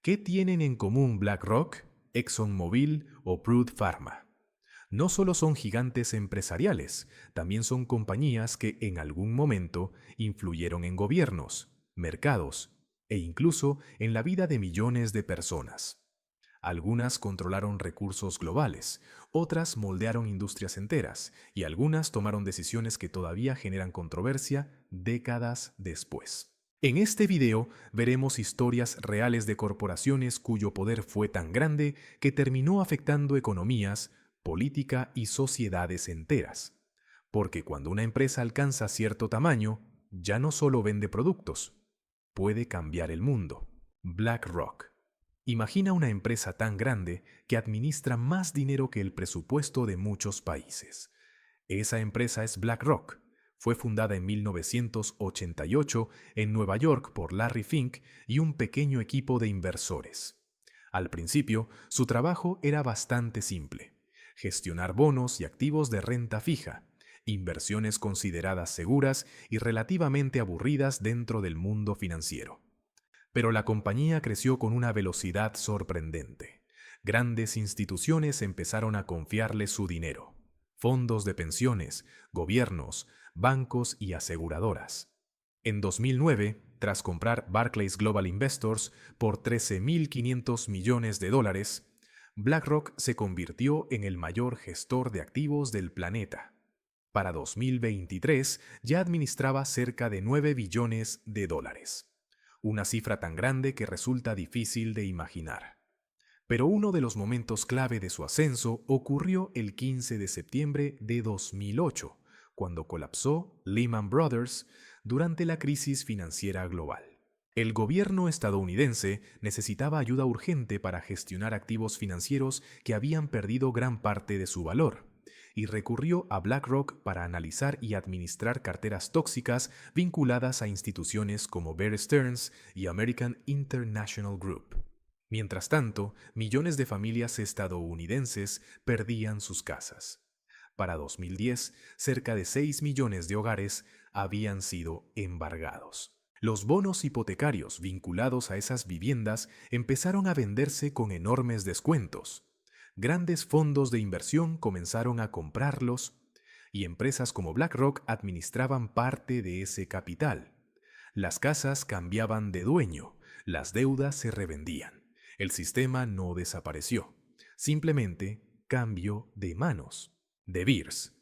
¿Qué tienen en común BlackRock, ExxonMobil o Broad Pharma? No solo son gigantes empresariales, también son compañías que en algún momento influyeron en gobiernos, mercados e incluso en la vida de millones de personas. Algunas controlaron recursos globales, otras moldearon industrias enteras y algunas tomaron decisiones que todavía generan controversia décadas después. En este video veremos historias reales de corporaciones cuyo poder fue tan grande que terminó afectando economías, política y sociedades enteras. Porque cuando una empresa alcanza cierto tamaño, ya no solo vende productos, puede cambiar el mundo. BlackRock. Imagina una empresa tan grande que administra más dinero que el presupuesto de muchos países. Esa empresa es BlackRock. Fue fundada en 1988 en Nueva York por Larry Fink y un pequeño equipo de inversores. Al principio, su trabajo era bastante simple: gestionar bonos y activos de renta fija, inversiones consideradas seguras y relativamente aburridas dentro del mundo financiero. Pero la compañía creció con una velocidad sorprendente. Grandes instituciones empezaron a confiarle su dinero: fondos de pensiones, gobiernos, bancos y aseguradoras. En 2009, tras comprar Barclays Global Investors por $13.500 millones, BlackRock se convirtió en el mayor gestor de activos del planeta. Para 2023 ya administraba cerca de $9 billones, una cifra tan grande que resulta difícil de imaginar. Pero uno de los momentos clave de su ascenso ocurrió el 15 de septiembre de 2008, cuando colapsó Lehman Brothers durante la crisis financiera global. El gobierno estadounidense necesitaba ayuda urgente para gestionar activos financieros que habían perdido gran parte de su valor, y recurrió a BlackRock para analizar y administrar carteras tóxicas vinculadas a instituciones como Bear Stearns y American International Group. Mientras tanto, millones de familias estadounidenses perdían sus casas. Para 2010, cerca de 6 millones de hogares habían sido embargados. Los bonos hipotecarios vinculados a esas viviendas empezaron a venderse con enormes descuentos. Grandes fondos de inversión comenzaron a comprarlos y empresas como BlackRock administraban parte de ese capital. Las casas cambiaban de dueño, las deudas se revendían. El sistema no desapareció, simplemente cambió de manos. De Beers.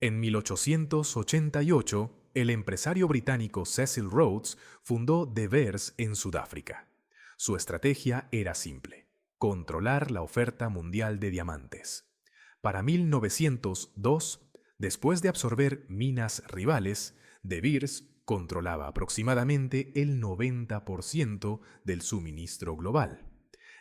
En 1888, el empresario británico Cecil Rhodes fundó De Beers en Sudáfrica. Su estrategia era simple: controlar la oferta mundial de diamantes. Para 1902, después de absorber minas rivales, De Beers controlaba aproximadamente el 90% del suministro global.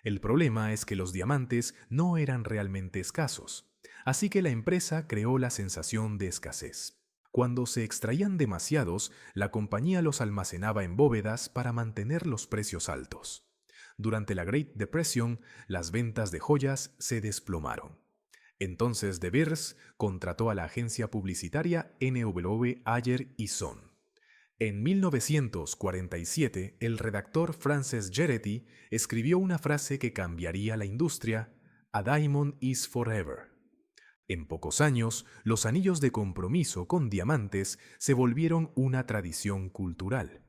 El problema es que los diamantes no eran realmente escasos, así que la empresa creó la sensación de escasez. Cuando se extraían demasiados, la compañía los almacenaba en bóvedas para mantener los precios altos. Durante la Great Depression, las ventas de joyas se desplomaron. Entonces De Beers contrató a la agencia publicitaria NW Ayer y Son. En 1947, el redactor Frances Gerety escribió una frase que cambiaría la industria: "A diamond is forever". En pocos años, los anillos de compromiso con diamantes se volvieron una tradición cultural.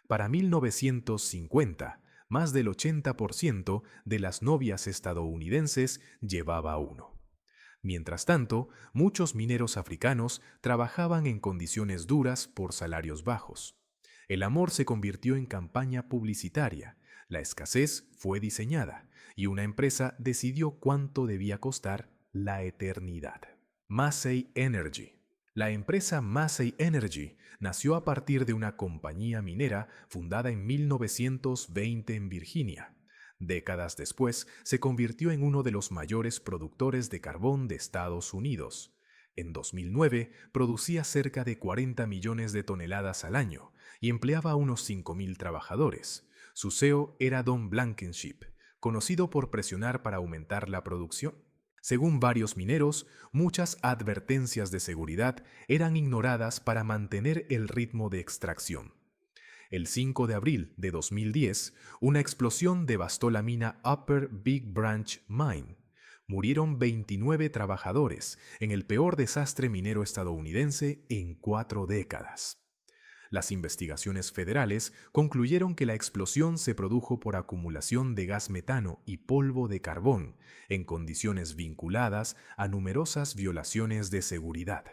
Para 1950, más del 80% de las novias estadounidenses llevaba uno. Mientras tanto, muchos mineros africanos trabajaban en condiciones duras por salarios bajos. El amor se convirtió en campaña publicitaria, la escasez fue diseñada, y una empresa decidió cuánto debía costar la eternidad. Massey Energy. La empresa Massey Energy nació a partir de una compañía minera fundada en 1920 en Virginia. Décadas después, se convirtió en uno de los mayores productores de carbón de Estados Unidos. En 2009, producía cerca de 40 millones de toneladas al año y empleaba a unos 5.000 trabajadores. Su CEO era Don Blankenship, conocido por presionar para aumentar la producción. Según varios mineros, muchas advertencias de seguridad eran ignoradas para mantener el ritmo de extracción. El 5 de abril de 2010, una explosión devastó la mina Upper Big Branch Mine. Murieron 29 trabajadores en el peor desastre minero estadounidense en 4 décadas. Las investigaciones federales concluyeron que la explosión se produjo por acumulación de gas metano y polvo de carbón en condiciones vinculadas a numerosas violaciones de seguridad.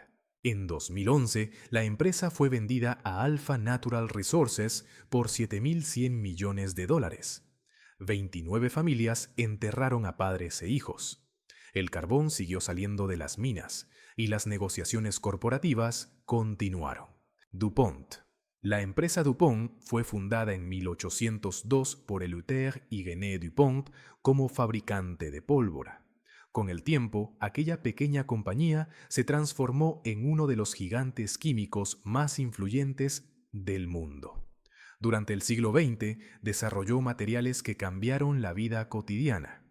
En 2011, la empresa fue vendida a Alpha Natural Resources por $7.100 millones. 29 familias enterraron a padres e hijos. El carbón siguió saliendo de las minas y las negociaciones corporativas continuaron. DuPont. La empresa DuPont fue fundada en 1802 por Eleuthère Irénée DuPont como fabricante de pólvora. Con el tiempo, aquella pequeña compañía se transformó en uno de los gigantes químicos más influyentes del mundo. Durante el siglo XX, desarrolló materiales que cambiaron la vida cotidiana: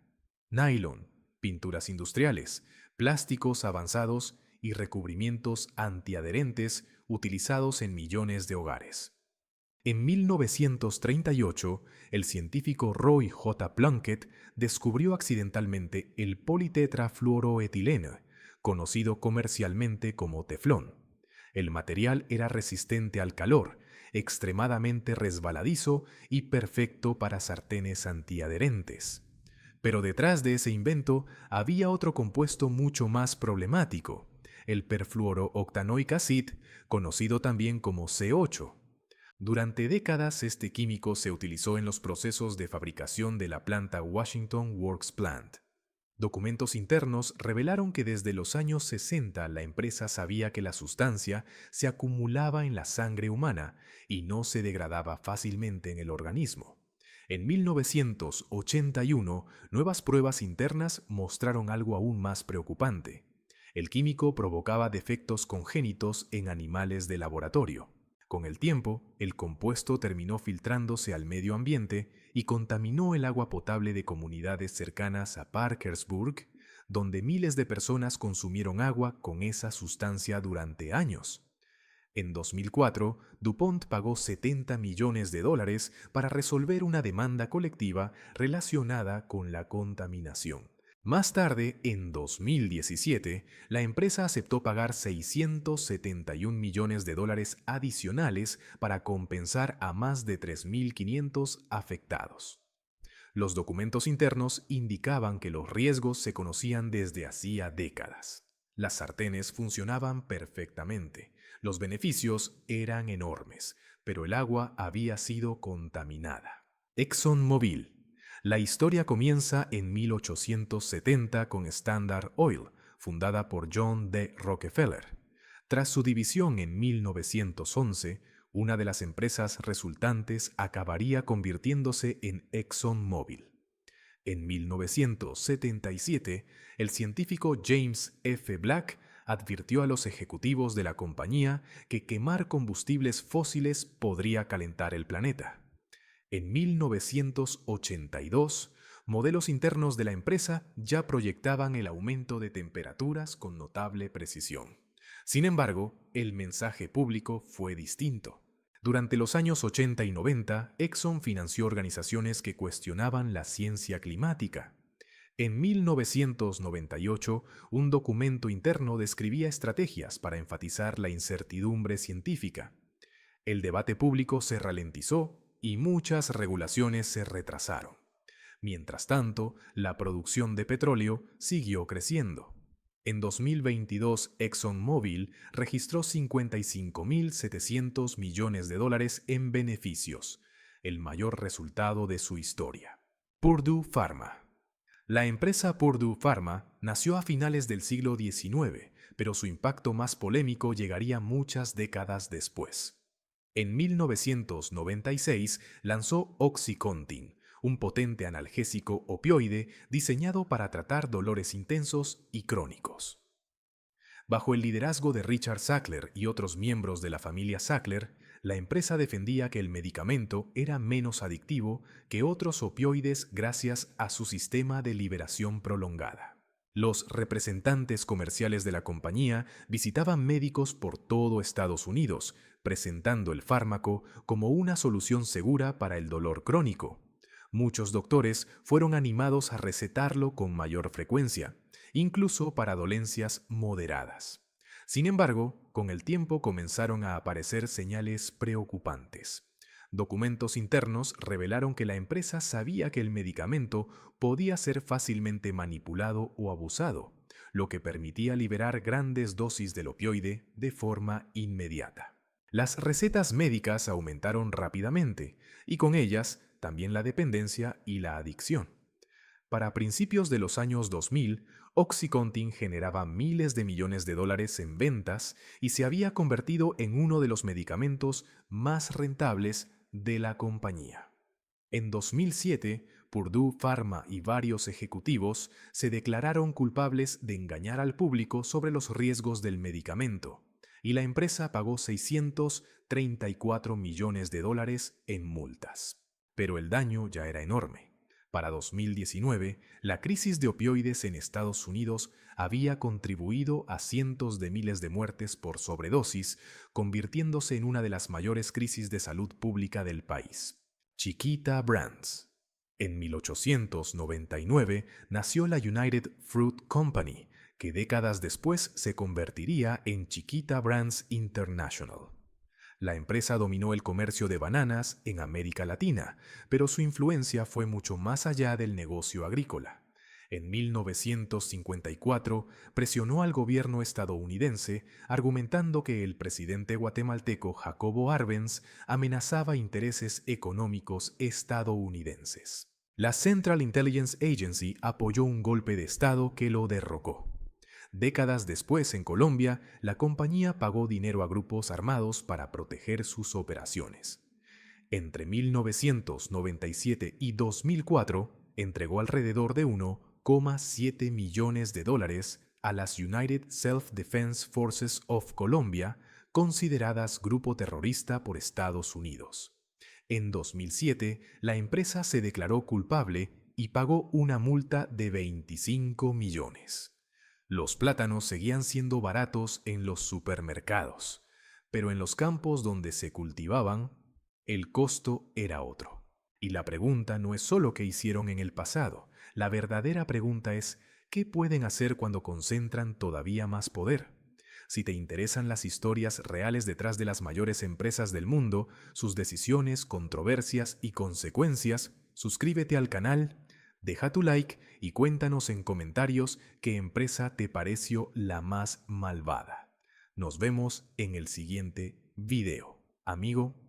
nylon, pinturas industriales, plásticos avanzados y recubrimientos antiadherentes utilizados en millones de hogares. En 1938, el científico Roy J. Plunkett descubrió accidentalmente el politetrafluoroetileno, conocido comercialmente como teflón. El material era resistente al calor, extremadamente resbaladizo y perfecto para sartenes antiadherentes. Pero detrás de ese invento había otro compuesto mucho más problemático: el perfluorooctanoic acid, conocido también como C8. Durante décadas este químico se utilizó en los procesos de fabricación de la planta Washington Works Plant. Documentos internos revelaron que desde los años 60 la empresa sabía que la sustancia se acumulaba en la sangre humana y no se degradaba fácilmente en el organismo. En 1981, nuevas pruebas internas mostraron algo aún más preocupante. El químico provocaba defectos congénitos en animales de laboratorio. Con el tiempo, el compuesto terminó filtrándose al medio ambiente y contaminó el agua potable de comunidades cercanas a Parkersburg, donde miles de personas consumieron agua con esa sustancia durante años. En 2004, DuPont pagó $70 millones para resolver una demanda colectiva relacionada con la contaminación. Más tarde, en 2017, la empresa aceptó pagar $671 millones adicionales para compensar a más de 3.500 afectados. Los documentos internos indicaban que los riesgos se conocían desde hacía décadas. Las sartenes funcionaban perfectamente, los beneficios eran enormes, pero el agua había sido contaminada. ExxonMobil. La historia comienza en 1870 con Standard Oil, fundada por John D. Rockefeller. Tras su división en 1911, una de las empresas resultantes acabaría convirtiéndose en ExxonMobil. En 1977, el científico James F. Black advirtió a los ejecutivos de la compañía que quemar combustibles fósiles podría calentar el planeta. En 1982, modelos internos de la empresa ya proyectaban el aumento de temperaturas con notable precisión. Sin embargo, el mensaje público fue distinto. Durante los años 80 y 90, Exxon financió organizaciones que cuestionaban la ciencia climática. En 1998, un documento interno describía estrategias para enfatizar la incertidumbre científica. El debate público se ralentizó y muchas regulaciones se retrasaron. Mientras tanto, la producción de petróleo siguió creciendo. En 2022, ExxonMobil registró $55.700 millones en beneficios, el mayor resultado de su historia. Purdue Pharma. La empresa Purdue Pharma nació a finales del siglo XIX, pero su impacto más polémico llegaría muchas décadas después. En 1996 lanzó OxyContin, un potente analgésico opioide diseñado para tratar dolores intensos y crónicos. Bajo el liderazgo de Richard Sackler y otros miembros de la familia Sackler, la empresa defendía que el medicamento era menos adictivo que otros opioides gracias a su sistema de liberación prolongada. Los representantes comerciales de la compañía visitaban médicos por todo Estados Unidos, presentando el fármaco como una solución segura para el dolor crónico. Muchos doctores fueron animados a recetarlo con mayor frecuencia, incluso para dolencias moderadas. Sin embargo, con el tiempo comenzaron a aparecer señales preocupantes. Documentos internos revelaron que la empresa sabía que el medicamento podía ser fácilmente manipulado o abusado, lo que permitía liberar grandes dosis del opioide de forma inmediata. Las recetas médicas aumentaron rápidamente, y con ellas también la dependencia y la adicción. Para principios de los años 2000, OxyContin generaba miles de millones de dólares en ventas y se había convertido en uno de los medicamentos más rentables de la compañía. En 2007, Purdue Pharma y varios ejecutivos se declararon culpables de engañar al público sobre los riesgos del medicamento, y la empresa pagó 634 millones de dólares en multas. Pero el daño ya era enorme. Para 2019, la crisis de opioides en Estados Unidos había contribuido a cientos de miles de muertes por sobredosis, convirtiéndose en una de las mayores crisis de salud pública del país. Chiquita Brands. En 1899 nació la United Fruit Company, que décadas después se convertiría en Chiquita Brands International. La empresa dominó el comercio de bananas en América Latina, pero su influencia fue mucho más allá del negocio agrícola. En 1954 presionó al gobierno estadounidense argumentando que el presidente guatemalteco Jacobo Arbenz amenazaba intereses económicos estadounidenses. La Central Intelligence Agency apoyó un golpe de Estado que lo derrocó. Décadas después, en Colombia, la compañía pagó dinero a grupos armados para proteger sus operaciones. Entre 1997 y 2004, entregó alrededor de 1,7 millones de dólares a las United Self-Defense Forces of Colombia, consideradas grupo terrorista por Estados Unidos. En 2007, la empresa se declaró culpable y pagó una multa de 25 millones. Los plátanos seguían siendo baratos en los supermercados, pero en los campos donde se cultivaban, el costo era otro. Y la pregunta no es solo qué hicieron en el pasado, la verdadera pregunta es ¿qué pueden hacer cuando concentran todavía más poder? Si te interesan las historias reales detrás de las mayores empresas del mundo, sus decisiones, controversias y consecuencias, suscríbete al canal. Deja tu like y cuéntanos en comentarios qué empresa te pareció la más malvada. Nos vemos en el siguiente video. Amigo,